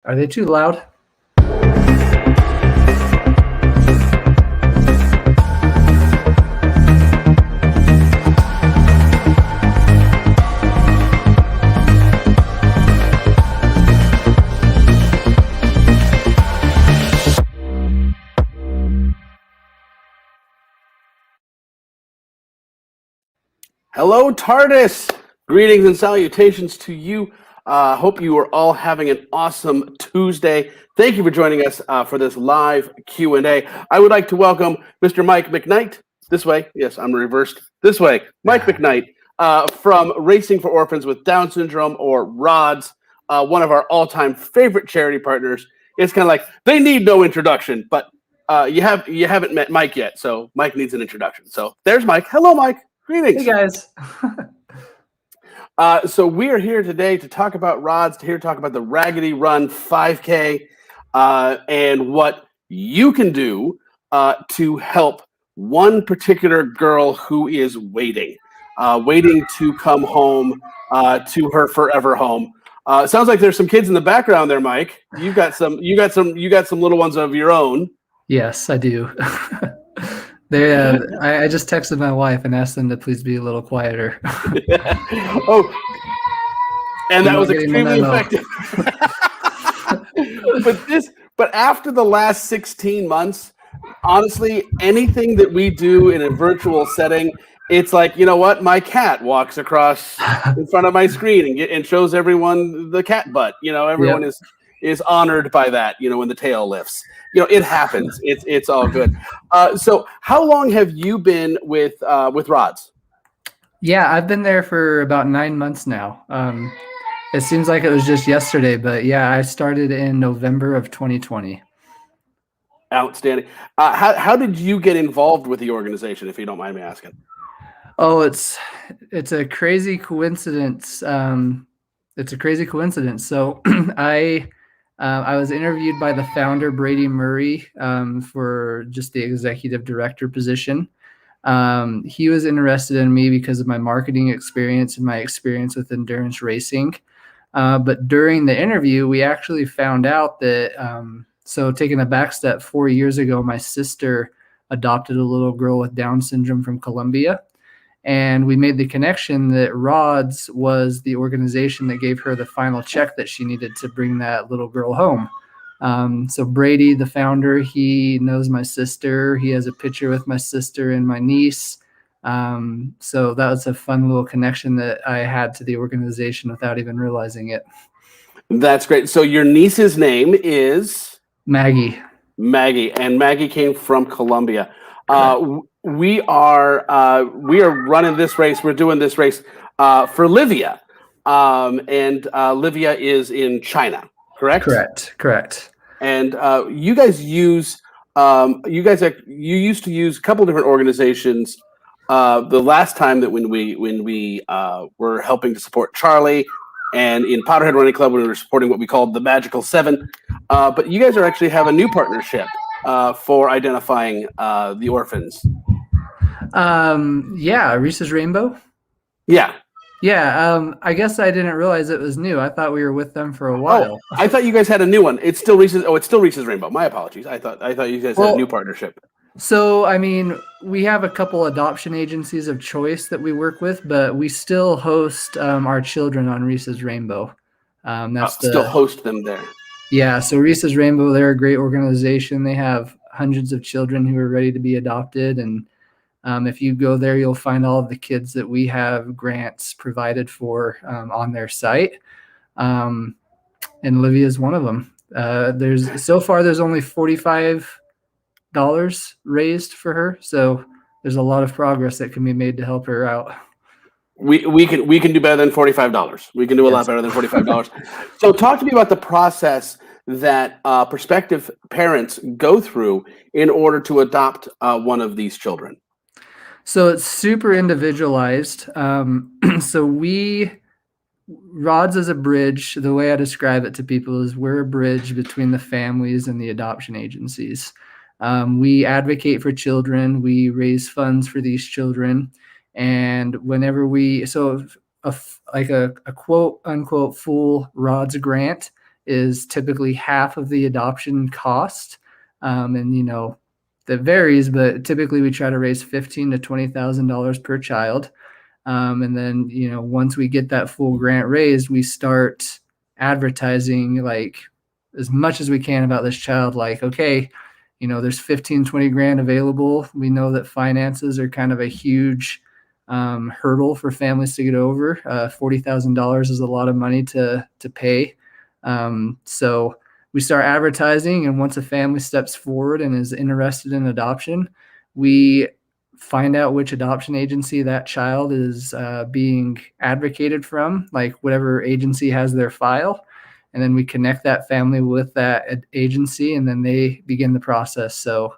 Are they too loud? Hello, TARDIS! Greetings and salutations to you. Hope you are all having an awesome Tuesday. Thank you for joining us for this live Q&A. I would like to welcome Mr. Mike McKnight. This way. Yes, I'm reversed. This way. Mike McKnight from Racing for Orphans with Down Syndrome, or RODS, one of our all-time favorite charity partners. It's kind of like, they need no introduction, but you haven't met Mike yet, so Mike needs an introduction. So there's Mike. Hello, Mike. Greetings. Hey, guys. So we are here today to talk about RODS, to talk about the Raggedy Run 5K, and what you can do to help one particular girl who is waiting to come home to her forever home. Sounds like there's some kids in the background there, Mike. You got some little ones of your own. Yes, I do. I just texted my wife and asked them to please be a little quieter. Oh, and that was extremely effective. But after the last 16 months, honestly, anything that we do in a virtual setting, it's like, you know what? My cat walks across in front of my screen and shows everyone the cat butt. You know, everyone is honored by that. You know, when the tail lifts. You know, it happens. It's all good. So, how long have you been with RODS? Yeah, I've been there for about 9 months now. It seems like it was just yesterday, but yeah, I started in November of 2020. Outstanding. How did you get involved with the organization, if you don't mind me asking? Oh, it's a crazy coincidence. It's a crazy coincidence. So I was interviewed by the founder, Brady Murray, for just the executive director position. He was interested in me because of my marketing experience and my experience with endurance racing. But during the interview, we actually found out that, so taking a back step, 4 years ago, my sister adopted a little girl with Down syndrome from Colombia. And we made the connection that RODS was the organization that gave her the final check that she needed to bring that little girl home. So Brady, the founder, he knows my sister. He has a picture with my sister and my niece. So that was a fun little connection that I had to the organization without even realizing it. That's great. So your niece's name is? Maggie. Maggie, and Maggie came from Colombia. We are running this race. We're doing this race for Liviah, and Liviah is in China, correct? Correct. And you guys use you used to use a couple different organizations. The last time that when we were helping to support Charlie, and in Powderhead Running Club, we were supporting what we called the Magical Seven. But you guys actually have a new partnership for identifying the orphans. Yeah, Reese's Rainbow. Yeah. I guess I didn't realize it was new. I thought we were with them for a while. Oh, I thought you guys had a new one. It's still Reese's. Oh, it's still Reese's Rainbow. My apologies. I thought you guys had a new partnership. So, I mean, we have a couple adoption agencies of choice that we work with, but we still host our children on Reese's Rainbow. Still host them there. Yeah, so Reese's Rainbow, they're a great organization. They have hundreds of children who are ready to be adopted, and if you go there, you'll find all of the kids that we have grants provided for on their site. And Liviah is one of them. There's only $45 raised for her, so there's a lot of progress that can be made to help her out. We can do better than $45. We can do a lot better than $45. So talk to me about the process that prospective parents go through in order to adopt one of these children. So it's super individualized. So RODS is a bridge. The way I describe it to people is we're a bridge between the families and the adoption agencies. We advocate for children. We raise funds for these children. And whenever a quote unquote full RODS grant is typically half of the adoption cost. And that varies, but typically we try to raise $15,000 to $20,000 per child. And then, once we get that full grant raised, we start advertising like as much as we can about this child. Like, okay, there's 15, 20 grand available. We know that finances are kind of a huge hurdle for families to get over. $40,000 is a lot of money to pay. So we start advertising, and once a family steps forward and is interested in adoption, we find out which adoption agency that child is being advocated from, like whatever agency has their file. And then we connect that family with that agency, and then they begin the process. So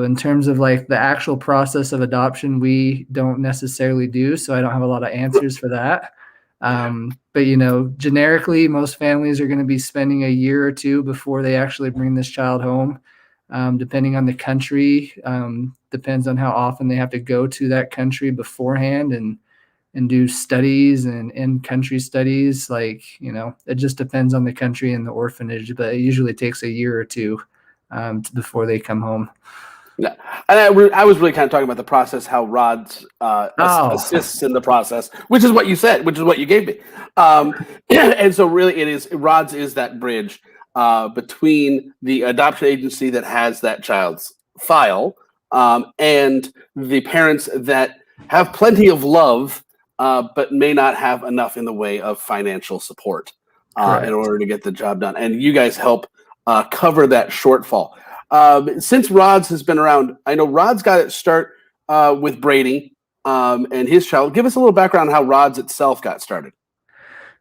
in terms of like the actual process of adoption, we don't necessarily do. So I don't have a lot of answers for that. But generically, most families are going to be spending a year or two before they actually bring this child home. Depending on the country, depends on how often they have to go to that country beforehand and do studies and in-country studies. Like, it just depends on the country and the orphanage, but it usually takes a year or two before they come home. Yeah. And I was really kind of talking about the process, how Rods assists in the process, which is what you said, which is what you gave me. And so really Rods is that bridge between the adoption agency that has that child's file and the parents that have plenty of love but may not have enough in the way of financial support in order to get the job done. And you guys help cover that shortfall. Since Rods has been around, I know Rods got its start with Brady and his child. Give us a little background on how Rods itself got started.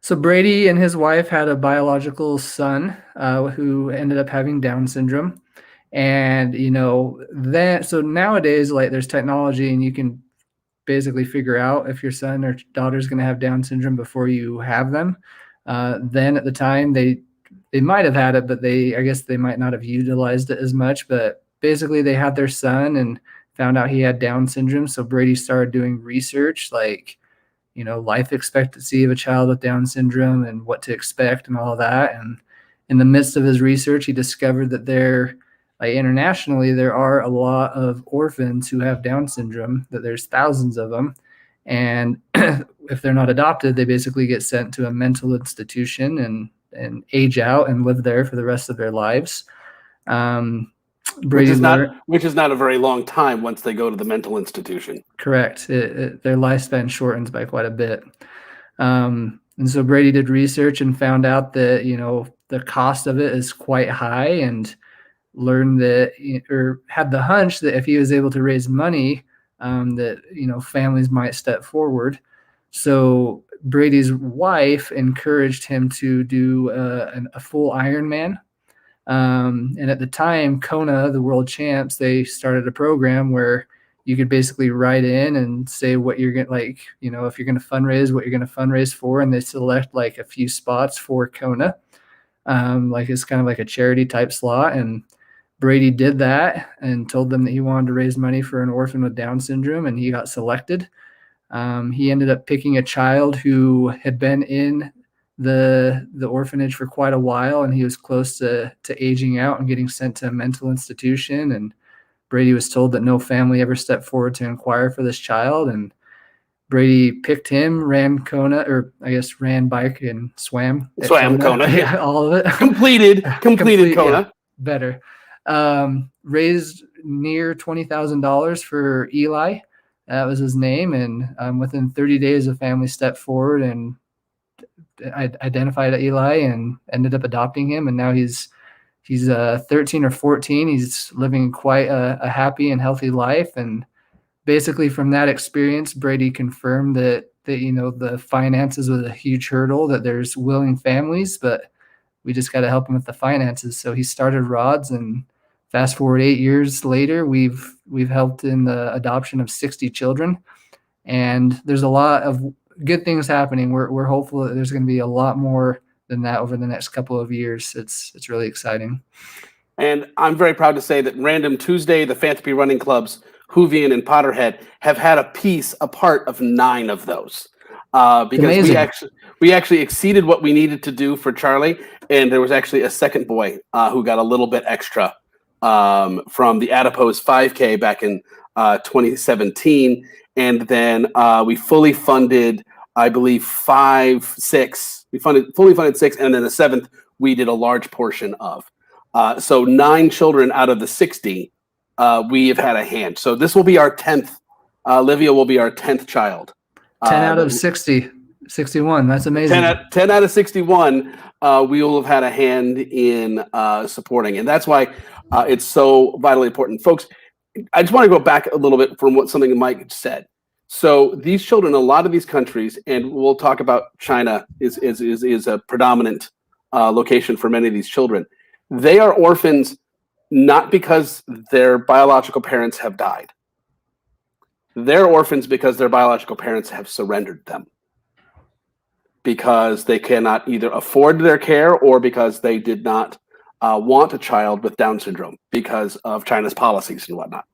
So Brady and his wife had a biological son who ended up having Down syndrome. And, so nowadays, like, there's technology and you can basically figure out if your son or daughter is going to have Down syndrome before you have them. Then at the time, they might have had it, but I guess they might not have utilized it as much. But basically, they had their son and found out he had Down syndrome. So Brady started doing research, like, life expectancy of a child with Down syndrome and what to expect and all of that. And in the midst of his research, he discovered that internationally, there are a lot of orphans who have Down syndrome, that there's thousands of them. And if they're not adopted, they basically get sent to a mental institution and age out and live there for the rest of their lives. Which is not a very long time once they go to the mental institution. Correct. Their lifespan shortens by quite a bit. And so Brady did research and found out that, the cost of it is quite high, and learned that, or had the hunch that if he was able to raise money, that, families might step forward. So Brady's wife encouraged him to do a full Ironman. And at the time, Kona, the world champs, they started a program where you could basically write in and say what you're going to, like, if you're going to fundraise, what you're going to fundraise for. And they select like a few spots for Kona. Like it's kind of like a charity type slot. And Brady did that and told them that he wanted to raise money for an orphan with Down syndrome, and he got selected. He ended up picking a child who had been in the orphanage for quite a while, and he was close to aging out and getting sent to a mental institution. And Brady was told that no family ever stepped forward to inquire for this child. And Brady picked him, ran Kona, or I guess ran bike and swam Kona. Yeah, all of it. Completed Kona. Yeah, better. Raised near $20,000 for Eli. That was his name. And within 30 days, a family stepped forward and identified Eli and ended up adopting him. And now he's 13 or 14. He's living quite a happy and healthy life. And basically from that experience, Brady confirmed that the finances was a huge hurdle, that there's willing families, but we just got to help them with the finances. So he started Rods, and fast forward 8 years later, we've helped in the adoption of 60 children, and there's a lot of good things happening. We're hopeful that there's going to be a lot more than that over the next couple of years. It's really exciting. And I'm very proud to say that Random Tuesday, the Fantasy Running Clubs, Hoovian and Potterhead, have had a part of 9 of those. Because we actually exceeded what we needed to do for Charlie, and there was actually a second boy who got a little bit extra from the Adipose 5K back in 2017, and then we fully funded, I believe, six. We fully funded six, and then the seventh we did a large portion of. So 9 children out of the 60 we have had a hand. So this will be our 10th. Liviah will be our 10th child. 10 out of 60, 61. That's amazing. 10 out of 61, we will have had a hand in supporting. And that's why it's so vitally important. Folks, I just want to go back a little bit from something Mike said. So these children, a lot of these countries, and we'll talk about China is a predominant location for many of these children. They are orphans not because their biological parents have died. They're orphans because their biological parents have surrendered them, because they cannot either afford their care or because they did not want a child with Down syndrome because of China's policies and whatnot.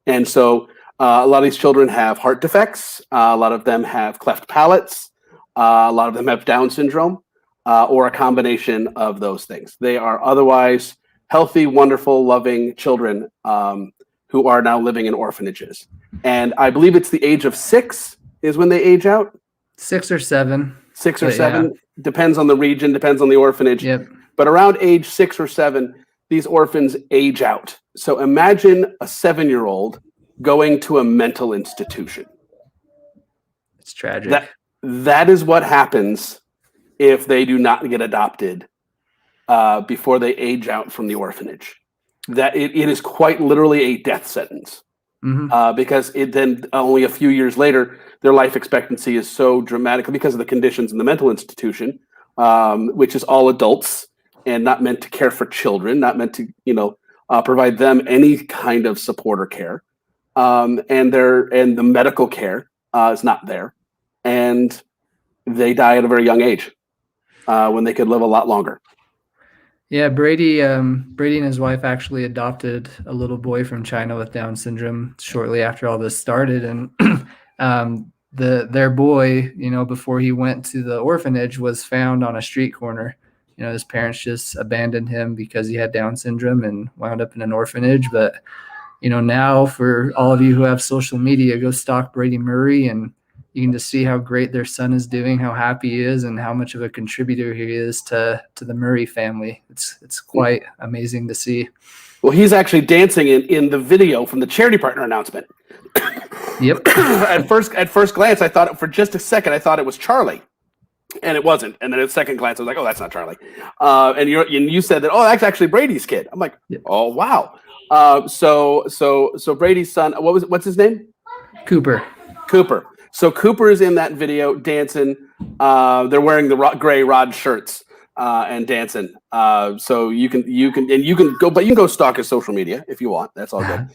And so a lot of these children have heart defects. A lot of them have cleft palates. A lot of them have Down syndrome or a combination of those things. They are otherwise healthy, wonderful, loving children who are now living in orphanages. And I believe it's the age of 6 is when they age out. 6 or 7. 6 or 7, depends on the region, depends on the orphanage. Yep. But around age 6 or 7, these orphans age out. So imagine a 7-year-old going to a mental institution. It's tragic. That is what happens if they do not get adopted before they age out from the orphanage. That it is quite literally a death sentence. Mm-hmm. Because then only a few years later, their life expectancy is so dramatic because of the conditions in the mental institution, which is all adults and not meant to care for children, not meant to provide them any kind of support or care, and the medical care is not there, and they die at a very young age when they could live a lot longer. Yeah, Brady and his wife actually adopted a little boy from China with Down syndrome shortly after all this started, and their boy, before he went to the orphanage, was found on a street corner. His parents just abandoned him because he had Down syndrome and wound up in an orphanage. But now for all of you who have social media, go stalk Brady Murray, and you can just see how great their son is doing, how happy he is, and how much of a contributor he is to the Murray family. It's quite amazing to see. Well, he's actually dancing in the video from the charity partner announcement. Yep. At first glance, I thought for just a second, I thought it was Charlie, and it wasn't. And then at second glance, I was like, "Oh, that's not Charlie." And you said that, "Oh, that's actually Brady's kid." I'm like, yep. Oh, wow. So Brady's son, what's his name? Cooper. So Cooper is in that video dancing. They're wearing the gray Rod shirts and dancing. So you can go stalk his social media if you want. That's all good.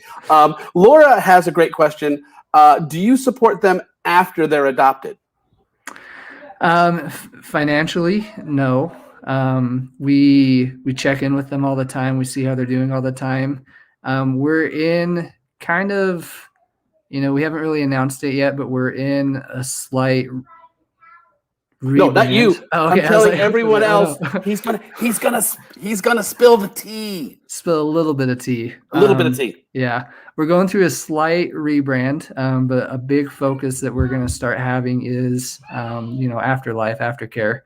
Laura has a great question. Do you support them after they're adopted? Financially, no. We check in with them all the time. We see how they're doing all the time. We're in kind of, we haven't really announced it yet, but we're in a slight rebrand. No, not you. Oh, okay. I'm telling everyone else. He's gonna spill the tea. Spill a little bit of tea. Bit of tea. Yeah, we're going through a slight rebrand, but a big focus that we're going to start having is, afterlife, aftercare,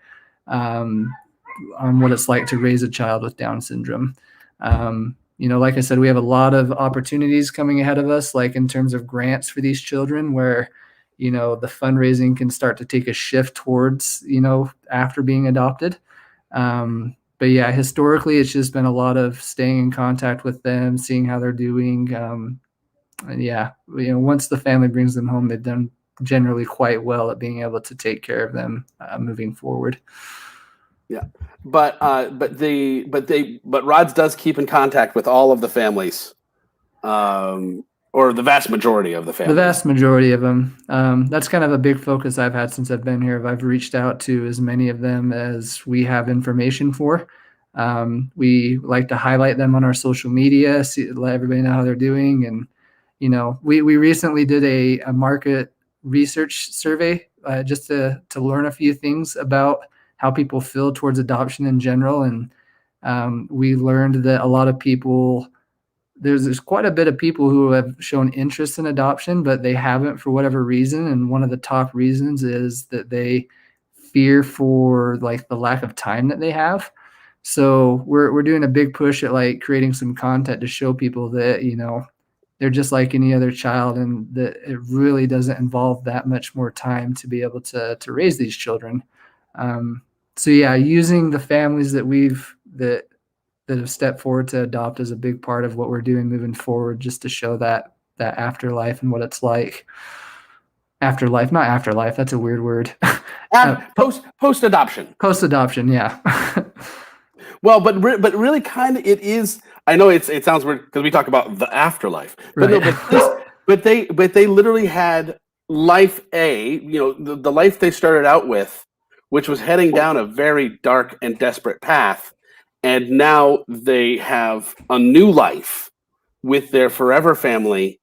on what it's like to raise a child with Down syndrome. Like I said, we have a lot of opportunities coming ahead of us, like in terms of grants for these children where, the fundraising can start to take a shift towards, after being adopted. But yeah, historically, it's just been a lot of staying in contact with them, seeing how they're doing. And yeah, once the family brings them home, they've done generally quite well at being able to take care of them moving forward. Yeah, but Rods does keep in contact with all of the families, or the vast majority of the families. The vast majority of them. That's kind of a big focus I've had since I've been here. I've reached out to as many of them as we have information for. We like to highlight them on our social media, let everybody know how they're doing, and we recently did a market research survey just to learn a few things about how people feel towards adoption in general. And we learned that a lot of people, there's quite a bit of people who have shown interest in adoption, but they haven't for whatever reason. And one of the top reasons is that they fear for like the lack of time that they have. So we're doing a big push at like creating some content to show people that, you know, they're just like any other child, and that it really doesn't involve that much more time to be able to raise these children. So yeah, using the families that have stepped forward to adopt is a big part of what we're doing moving forward, just to show that afterlife and what it's like. Afterlife, not afterlife. That's a weird word. Post adoption. Post adoption, yeah. Well, but really, kind of, it is. I know it sounds weird because we talk about the afterlife, but Right. no, but they literally had life A. You know, the life they started out with, which was heading down a very dark and desperate path, and now they have a new life with their forever family,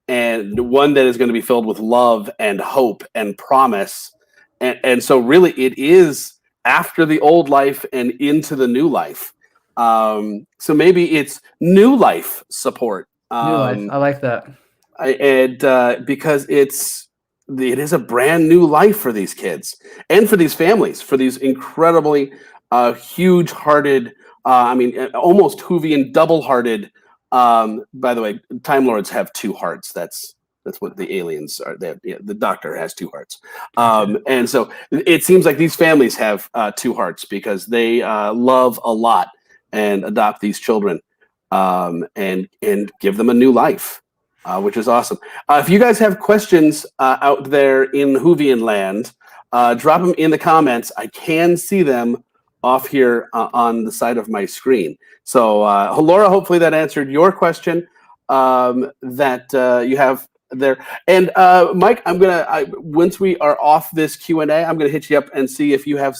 and one that is going to be filled with love and hope and promise, and so really, it is after the old life and into the new life. So maybe it's new life support. New life. I like that. Because it is a brand new life for these kids and for these families, for these incredibly huge-hearted, almost Whovian double-hearted. By the way, Time Lords have two hearts. That's what the aliens are. The Doctor has two hearts, and so it seems like these families have two hearts because they love a lot and adopt these children and give them a new life, which is awesome. If you guys have questions out there in Whovian land, drop them in the comments. I can see them off here on the side of my screen. So, Laura, hopefully that answered your question that you have there. And Mike, once we are off this Q&A, I'm gonna hit you up and see if you have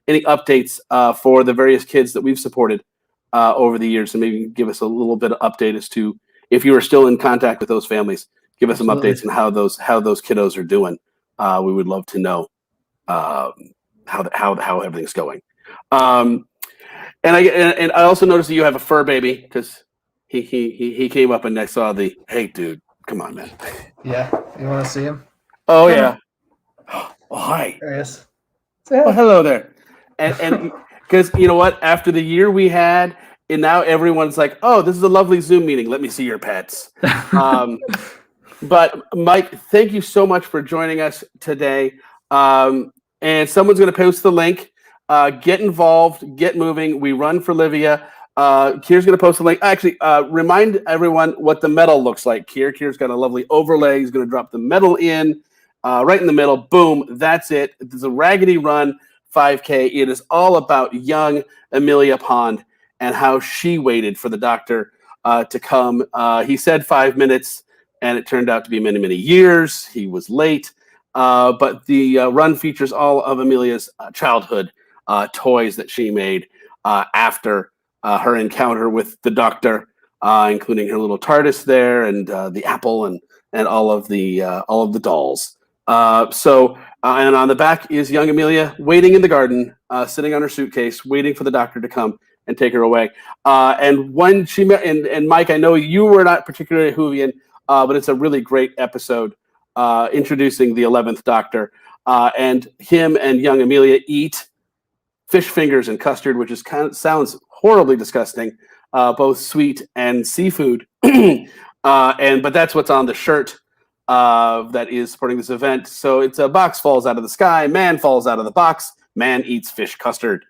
any updates for the various kids that we've supported over the years, and maybe give us a little bit of update as to if you are still in contact with those families. Give us Absolutely. some updates on how those kiddos are doing. We would love to know how everything's going. And I also noticed that you have a fur baby because he came up and I saw hey dude, come on, man. Yeah. You want to see him? Oh yeah. Oh, hi. There he is. Oh, hello there. And because you know what? After the year we had, and now everyone's like, oh, this is a lovely Zoom meeting. Let me see your pets. But Mike, thank you so much for joining us today. And someone's going to post the link. Get involved. Get moving. We run for Liviah. Kier's going to post the link. Actually, remind everyone what the medal looks like. Kier's got a lovely overlay. He's going to drop the medal in right in the middle. Boom. That's it. It's a Raggedy Run 5K. It is all about young Amelia Pond and how she waited for the doctor to come. He said 5 minutes, and it turned out to be many, many years. He was late. But the run features all of Amelia's childhood toys that she made after her encounter with the doctor, including her little TARDIS there, and the apple, and all of the dolls. And on the back is young Amelia waiting in the garden, sitting on her suitcase, waiting for the doctor to come and take her away. And when she met, and Mike, I know you were not particularly Whovian, but it's a really great episode introducing the 11th Doctor. And him and young Amelia eat fish fingers and custard, which sounds horribly disgusting, both sweet and seafood. But that's what's on the shirt that is supporting this event. So it's a box falls out of the sky, man falls out of the box, man eats fish custard.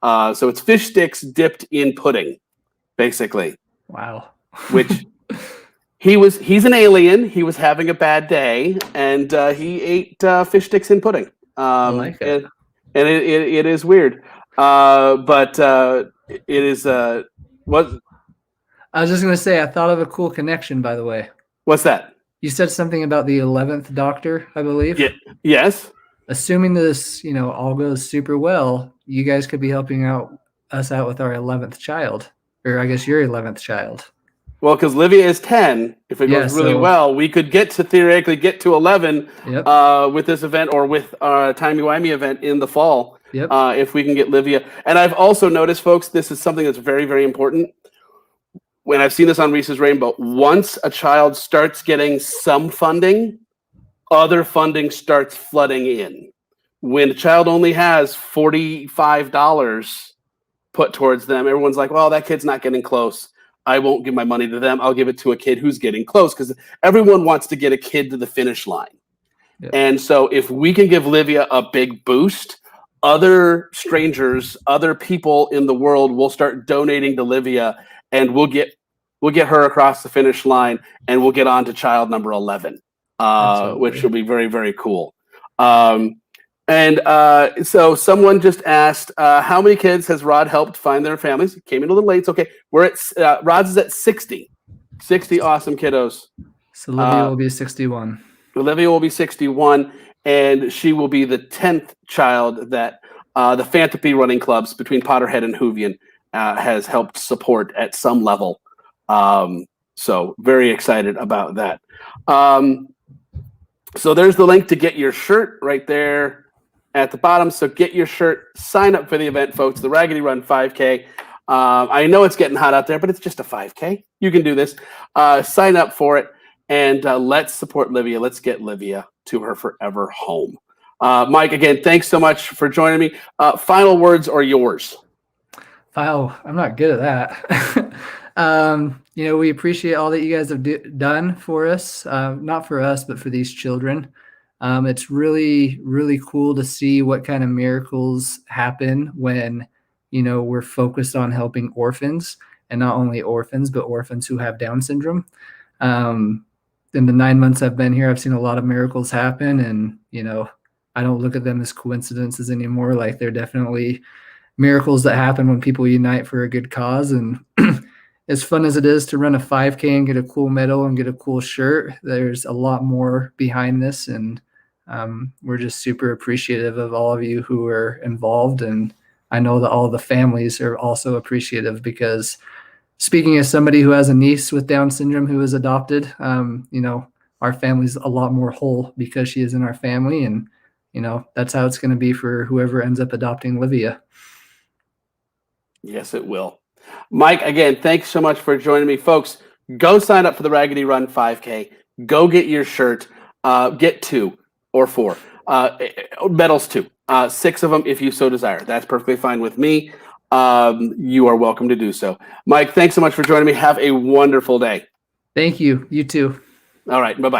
So it's fish sticks dipped in pudding, basically. Wow. Which he's an alien. He was having a bad day, and he ate fish sticks in pudding. I like it. And it is weird. But it is what I was just going to say, I thought of a cool connection, by the way. What's that? You said something about the 11th Doctor, I believe. Yeah. Yes. Assuming this, all goes super well, you guys could be helping us out with our 11th child, or I guess your 11th child. Well, because Liviah is 10. If it goes really well, we could theoretically get to 11 with this event or with Timey-Wimey event in the fall. If we can get Liviah. And I've also noticed, folks, this is something that's very, very important. When I've seen this on Reese's Rainbow, once a child starts getting some funding, other funding starts flooding in. When a child only has $45 put towards them, everyone's like, well, that kid's not getting close. I won't give my money to them. I'll give it to a kid who's getting close, because everyone wants to get a kid to the finish line. And so if we can give Liviah a big boost, other strangers, other people in the world will start donating to Liviah, and we'll get her across the finish line, and we'll get on to child number 11, which will be very, very cool. So someone just asked, how many kids has Rod helped find their families? It came in a little late. It's okay. We're at Rod's is at 60 awesome kiddos. So Liviah will be 61. Liviah will be 61, and she will be the 10th child that the Philanthropy Running Clubs between Potterhead and Hoovian has helped support at some level. So very excited about that. So there's the link to get your shirt right there at the bottom. So get your shirt, sign up for the event, folks, the Raggedy Run 5K. I know it's getting hot out there, but it's just a 5K. You can do this. Sign up for it, and let's support Liviah. Let's get Liviah to her forever home. Mike, again, thanks so much for joining me. Final words are yours. Wow, I'm not good at that. We appreciate all that you guys have done for us, not for us, but for these children. It's really, really cool to see what kind of miracles happen when, we're focused on helping orphans, and not only orphans, but orphans who have Down syndrome. In the 9 months I've been here, I've seen a lot of miracles happen, and, I don't look at them as coincidences anymore. Like, they're definitely miracles that happen when people unite for a good cause. And as fun as it is to run a 5K and get a cool medal and get a cool shirt, there's a lot more behind this. And we're just super appreciative of all of you who are involved. And I know that all the families are also appreciative, because speaking as somebody who has a niece with Down syndrome who is adopted, our family's a lot more whole because she is in our family. And, that's how it's going to be for whoever ends up adopting Liviah. Yes, it will. Mike, again, thanks so much for joining me. Folks, go sign up for the Raggedy Run 5K. Go get your shirt. Get 2 or 4. Medals 2. 6 of them if you so desire. That's perfectly fine with me. You are welcome to do so. Mike, thanks so much for joining me. Have a wonderful day. Thank you. You too. All right. Bye-bye.